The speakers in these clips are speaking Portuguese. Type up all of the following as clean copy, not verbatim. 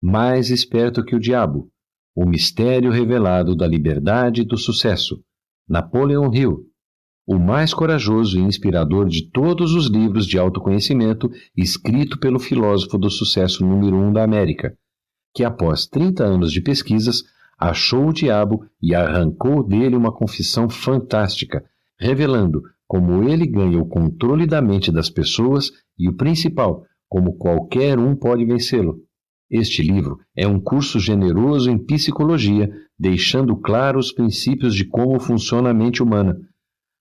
Mais esperto que o diabo. O mistério revelado da liberdade e do sucesso. Napoleon Hill. O mais corajoso e inspirador de todos os livros de autoconhecimento escrito pelo filósofo do sucesso número 1 da América, que após 30 anos de pesquisas, achou o diabo e arrancou dele uma confissão fantástica, revelando como ele ganha o controle da mente das pessoas e o principal, como qualquer um pode vencê-lo. Este livro é um curso generoso em psicologia, deixando claro os princípios de como funciona a mente humana.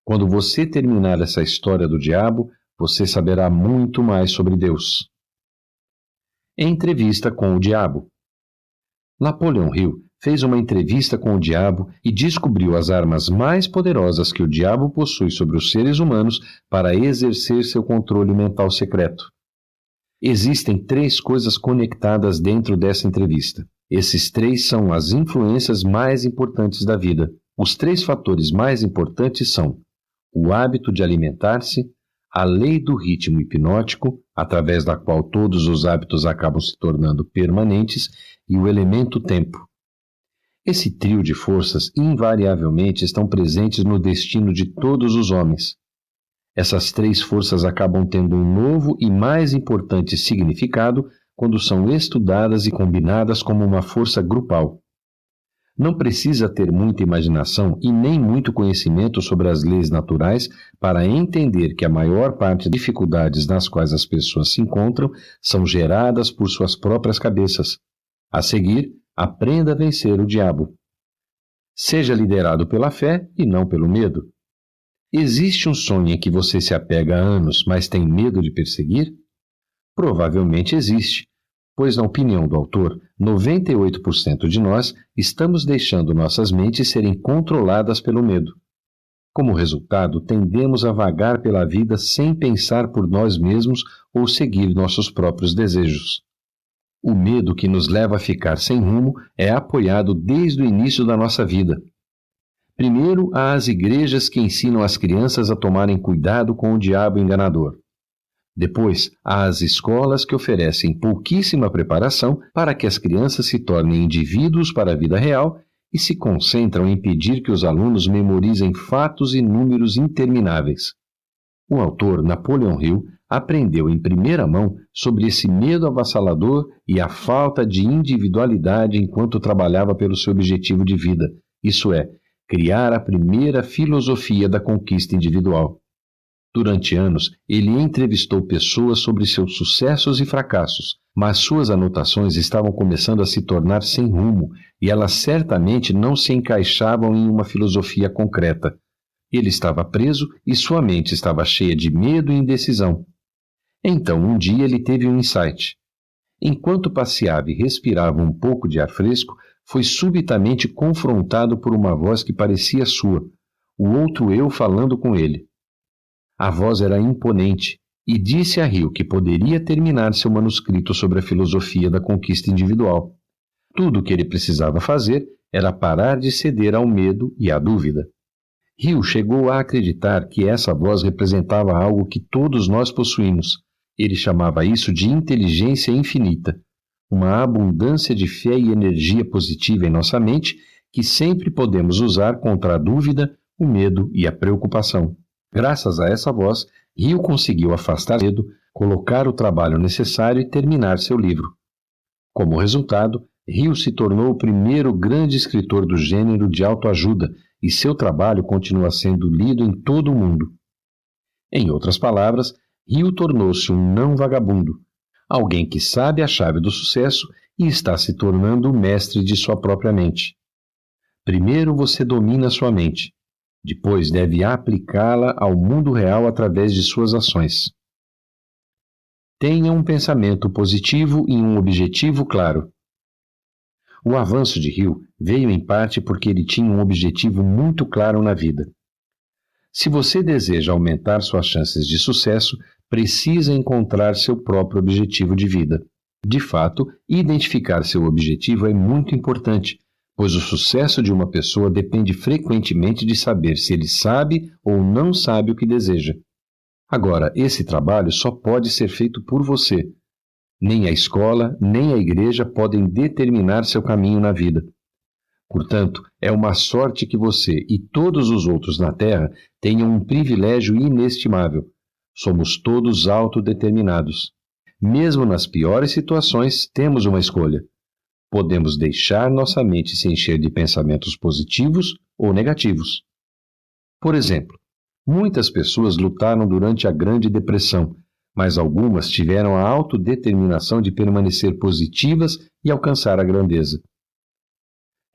Quando você terminar essa história do diabo, você saberá muito mais sobre Deus. Entrevista com o diabo. Napoleon Hill fez uma entrevista com o diabo e descobriu as armas mais poderosas que o diabo possui sobre os seres humanos para exercer seu controle mental secreto. Existem 3 coisas conectadas dentro dessa entrevista. Esses 3 são as influências mais importantes da vida. Os 3 fatores mais importantes são o hábito de alimentar-se, a lei do ritmo hipnótico, através da qual todos os hábitos acabam se tornando permanentes, e o elemento tempo. Esse trio de forças invariavelmente estão presentes no destino de todos os homens. Essas 3 forças acabam tendo um novo e mais importante significado quando são estudadas e combinadas como uma força grupal. Não precisa ter muita imaginação e nem muito conhecimento sobre as leis naturais para entender que a maior parte das dificuldades nas quais as pessoas se encontram são geradas por suas próprias cabeças. A seguir, aprenda a vencer o diabo. Seja liderado pela fé e não pelo medo. Existe um sonho em que você se apega há anos, mas tem medo de perseguir? Provavelmente existe, pois, na opinião do autor, 98% de nós estamos deixando nossas mentes serem controladas pelo medo. Como resultado, tendemos a vagar pela vida sem pensar por nós mesmos ou seguir nossos próprios desejos. O medo que nos leva a ficar sem rumo é apoiado desde o início da nossa vida. Primeiro, há as igrejas que ensinam as crianças a tomarem cuidado com o diabo enganador. Depois, há as escolas que oferecem pouquíssima preparação para que as crianças se tornem indivíduos para a vida real e se concentram em pedir que os alunos memorizem fatos e números intermináveis. O autor, Napoleon Hill, aprendeu em primeira mão sobre esse medo avassalador e a falta de individualidade enquanto trabalhava pelo seu objetivo de vida, isso é, criar a primeira filosofia da conquista individual. Durante anos, ele entrevistou pessoas sobre seus sucessos e fracassos, mas suas anotações estavam começando a se tornar sem rumo e elas certamente não se encaixavam em uma filosofia concreta. Ele estava preso e sua mente estava cheia de medo e indecisão. Então, um dia ele teve um insight. Enquanto passeava e respirava um pouco de ar fresco, foi subitamente confrontado por uma voz que parecia sua, o outro eu falando com ele. A voz era imponente e disse a Hill que poderia terminar seu manuscrito sobre a filosofia da conquista individual. Tudo o que ele precisava fazer era parar de ceder ao medo e à dúvida. Hill chegou a acreditar que essa voz representava algo que todos nós possuímos. Ele chamava isso de inteligência infinita, uma abundância de fé e energia positiva em nossa mente que sempre podemos usar contra a dúvida, o medo e a preocupação. Graças a essa voz, Hill conseguiu afastar o medo, colocar o trabalho necessário e terminar seu livro. Como resultado, Hill se tornou o primeiro grande escritor do gênero de autoajuda e seu trabalho continua sendo lido em todo o mundo. Em outras palavras, Hill tornou-se um não vagabundo, alguém que sabe a chave do sucesso e está se tornando o mestre de sua própria mente. Primeiro você domina sua mente. Depois deve aplicá-la ao mundo real através de suas ações. Tenha um pensamento positivo e um objetivo claro. O avanço de Hill veio em parte porque ele tinha um objetivo muito claro na vida. Se você deseja aumentar suas chances de sucesso, precisa encontrar seu próprio objetivo de vida. De fato, identificar seu objetivo é muito importante, pois o sucesso de uma pessoa depende frequentemente de saber se ele sabe ou não sabe o que deseja. Agora, esse trabalho só pode ser feito por você. Nem a escola, nem a igreja podem determinar seu caminho na vida. Portanto, é uma sorte que você e todos os outros na Terra tenham um privilégio inestimável. Somos todos autodeterminados. Mesmo nas piores situações, temos uma escolha. Podemos deixar nossa mente se encher de pensamentos positivos ou negativos. Por exemplo, muitas pessoas lutaram durante a Grande Depressão, mas algumas tiveram a autodeterminação de permanecer positivas e alcançar a grandeza.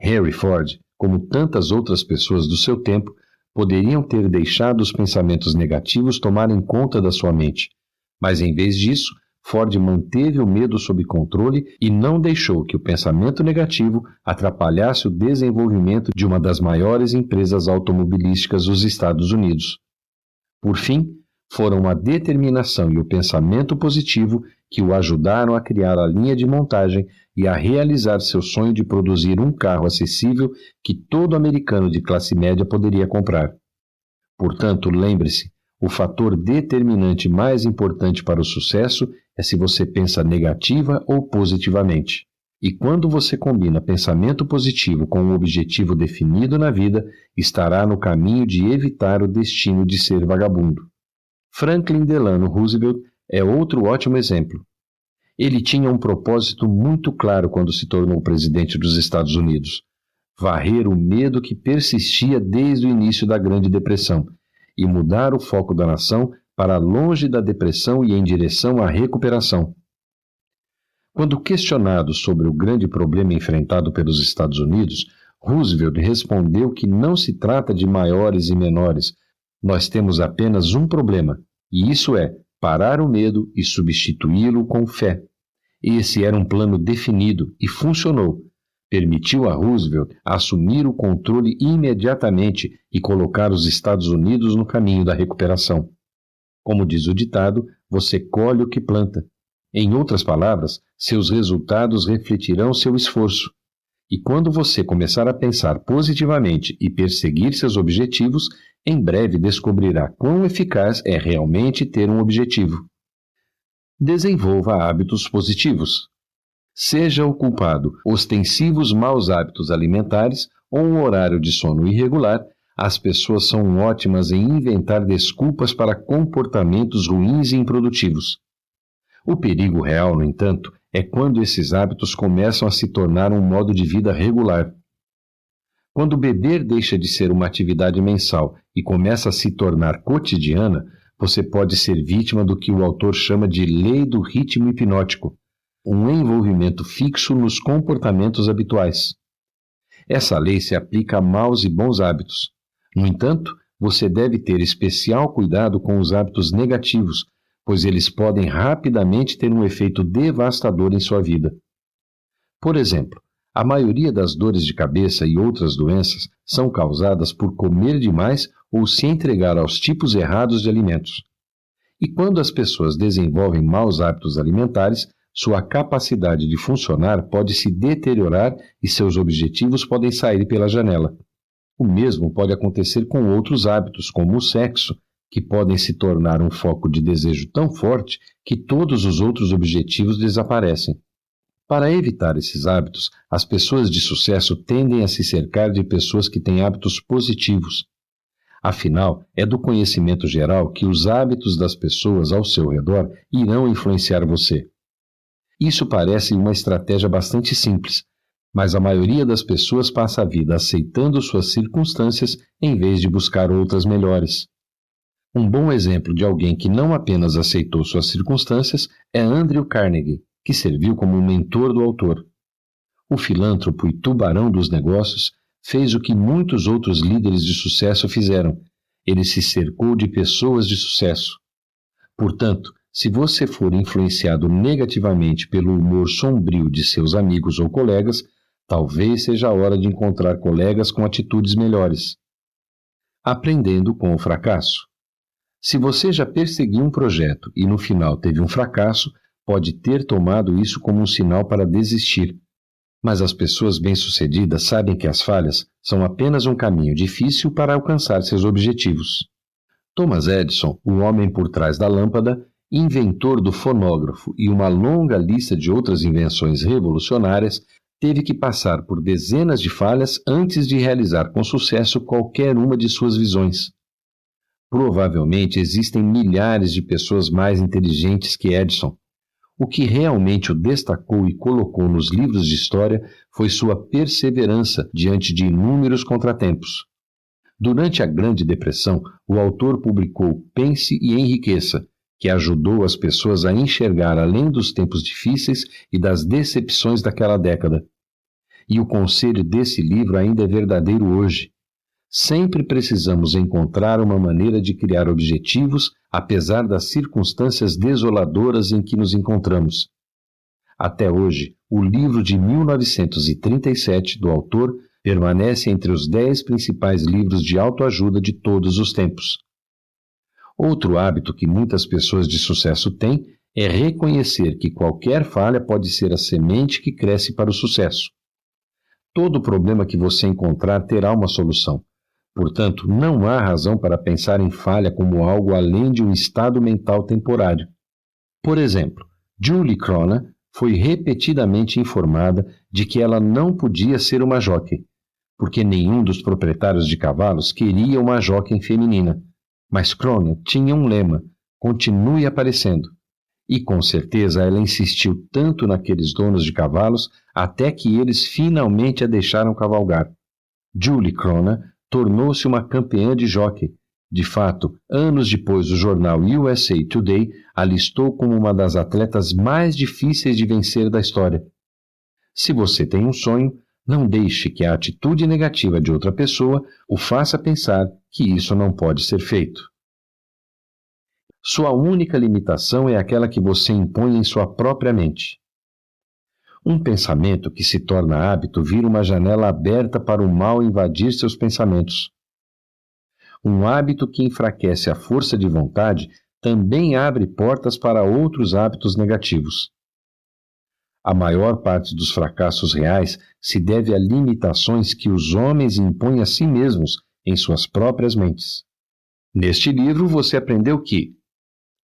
Henry Ford, como tantas outras pessoas do seu tempo, poderiam ter deixado os pensamentos negativos tomarem conta da sua mente, mas em vez disso, Ford manteve o medo sob controle e não deixou que o pensamento negativo atrapalhasse o desenvolvimento de uma das maiores empresas automobilísticas dos Estados Unidos. Por fim, foram a determinação e o pensamento positivo que o ajudaram a criar a linha de montagem e a realizar seu sonho de produzir um carro acessível que todo americano de classe média poderia comprar. Portanto, lembre-se, o fator determinante mais importante para o sucesso é se você pensa negativa ou positivamente. E quando você combina pensamento positivo com um objetivo definido na vida, estará no caminho de evitar o destino de ser vagabundo. Franklin Delano Roosevelt é outro ótimo exemplo. Ele tinha um propósito muito claro quando se tornou presidente dos Estados Unidos: varrer o medo que persistia desde o início da Grande Depressão e mudar o foco da nação para longe da depressão e em direção à recuperação. Quando questionado sobre o grande problema enfrentado pelos Estados Unidos, Roosevelt respondeu que não se trata de maiores e menores. Nós temos apenas um problema, e isso é parar o medo e substituí-lo com fé. Esse era um plano definido e funcionou. Permitiu a Roosevelt assumir o controle imediatamente e colocar os Estados Unidos no caminho da recuperação. Como diz o ditado, você colhe o que planta. Em outras palavras, seus resultados refletirão seu esforço. E quando você começar a pensar positivamente e perseguir seus objetivos, em breve descobrirá quão eficaz é realmente ter um objetivo. Desenvolva hábitos positivos. Seja o culpado ostensivos maus hábitos alimentares ou um horário de sono irregular, as pessoas são ótimas em inventar desculpas para comportamentos ruins e improdutivos. O perigo real, no entanto, é quando esses hábitos começam a se tornar um modo de vida regular. Quando beber deixa de ser uma atividade mensal e começa a se tornar cotidiana, você pode ser vítima do que o autor chama de lei do ritmo hipnótico, um envolvimento fixo nos comportamentos habituais. Essa lei se aplica a maus e bons hábitos. No entanto, você deve ter especial cuidado com os hábitos negativos, pois eles podem rapidamente ter um efeito devastador em sua vida. Por exemplo, a maioria das dores de cabeça e outras doenças são causadas por comer demais ou se entregar aos tipos errados de alimentos. E quando as pessoas desenvolvem maus hábitos alimentares, sua capacidade de funcionar pode se deteriorar e seus objetivos podem sair pela janela. O mesmo pode acontecer com outros hábitos, como o sexo, que podem se tornar um foco de desejo tão forte que todos os outros objetivos desaparecem. Para evitar esses hábitos, as pessoas de sucesso tendem a se cercar de pessoas que têm hábitos positivos. Afinal, é do conhecimento geral que os hábitos das pessoas ao seu redor irão influenciar você. Isso parece uma estratégia bastante simples, mas a maioria das pessoas passa a vida aceitando suas circunstâncias em vez de buscar outras melhores. Um bom exemplo de alguém que não apenas aceitou suas circunstâncias é Andrew Carnegie, que serviu como mentor do autor. O filântropo e tubarão dos negócios fez o que muitos outros líderes de sucesso fizeram. Ele se cercou de pessoas de sucesso. Portanto, se você for influenciado negativamente pelo humor sombrio de seus amigos ou colegas, talvez seja a hora de encontrar colegas com atitudes melhores. Aprendendo com o fracasso. Se você já perseguiu um projeto e no final teve um fracasso, pode ter tomado isso como um sinal para desistir. Mas as pessoas bem-sucedidas sabem que as falhas são apenas um caminho difícil para alcançar seus objetivos. Thomas Edison, o homem por trás da lâmpada, inventor do fonógrafo e uma longa lista de outras invenções revolucionárias, teve que passar por dezenas de falhas antes de realizar com sucesso qualquer uma de suas visões. Provavelmente existem milhares de pessoas mais inteligentes que Edison. O que realmente o destacou e colocou nos livros de história foi sua perseverança diante de inúmeros contratempos. Durante a Grande Depressão, o autor publicou Pense e Enriqueça, que ajudou as pessoas a enxergar além dos tempos difíceis e das decepções daquela década. E o conselho desse livro ainda é verdadeiro hoje. Sempre precisamos encontrar uma maneira de criar objetivos, apesar das circunstâncias desoladoras em que nos encontramos. Até hoje, o livro de 1937 do autor permanece entre os 10 principais livros de autoajuda de todos os tempos. Outro hábito que muitas pessoas de sucesso têm é reconhecer que qualquer falha pode ser a semente que cresce para o sucesso. Todo problema que você encontrar terá uma solução. Portanto, não há razão para pensar em falha como algo além de um estado mental temporário. Por exemplo, Julie Cronin foi repetidamente informada de que ela não podia ser uma jockey, porque nenhum dos proprietários de cavalos queria uma jockey feminina. Mas Cronin tinha um lema: continue aparecendo. E com certeza ela insistiu tanto naqueles donos de cavalos até que eles finalmente a deixaram cavalgar. Julie Cronin tornou-se uma campeã de jockey. De fato, anos depois, o jornal USA Today a listou como uma das atletas mais difíceis de vencer da história. Se você tem um sonho, não deixe que a atitude negativa de outra pessoa o faça pensar que isso não pode ser feito. Sua única limitação é aquela que você impõe em sua própria mente. Um pensamento que se torna hábito vira uma janela aberta para o mal invadir seus pensamentos. Um hábito que enfraquece a força de vontade também abre portas para outros hábitos negativos. A maior parte dos fracassos reais se deve a limitações que os homens impõem a si mesmos em suas próprias mentes. Neste livro você aprendeu que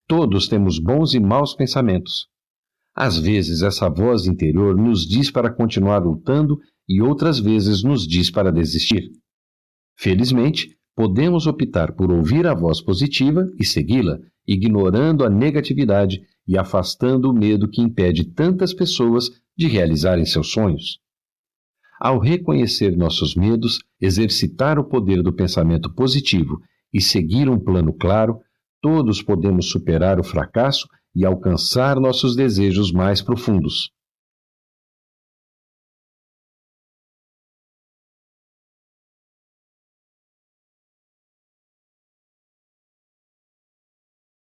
todos temos bons e maus pensamentos. Às vezes essa voz interior nos diz para continuar lutando e outras vezes nos diz para desistir. Felizmente, podemos optar por ouvir a voz positiva e segui-la, ignorando a negatividade e afastando o medo que impede tantas pessoas de realizarem seus sonhos. Ao reconhecer nossos medos, exercitar o poder do pensamento positivo e seguir um plano claro, todos podemos superar o fracasso e alcançar nossos desejos mais profundos.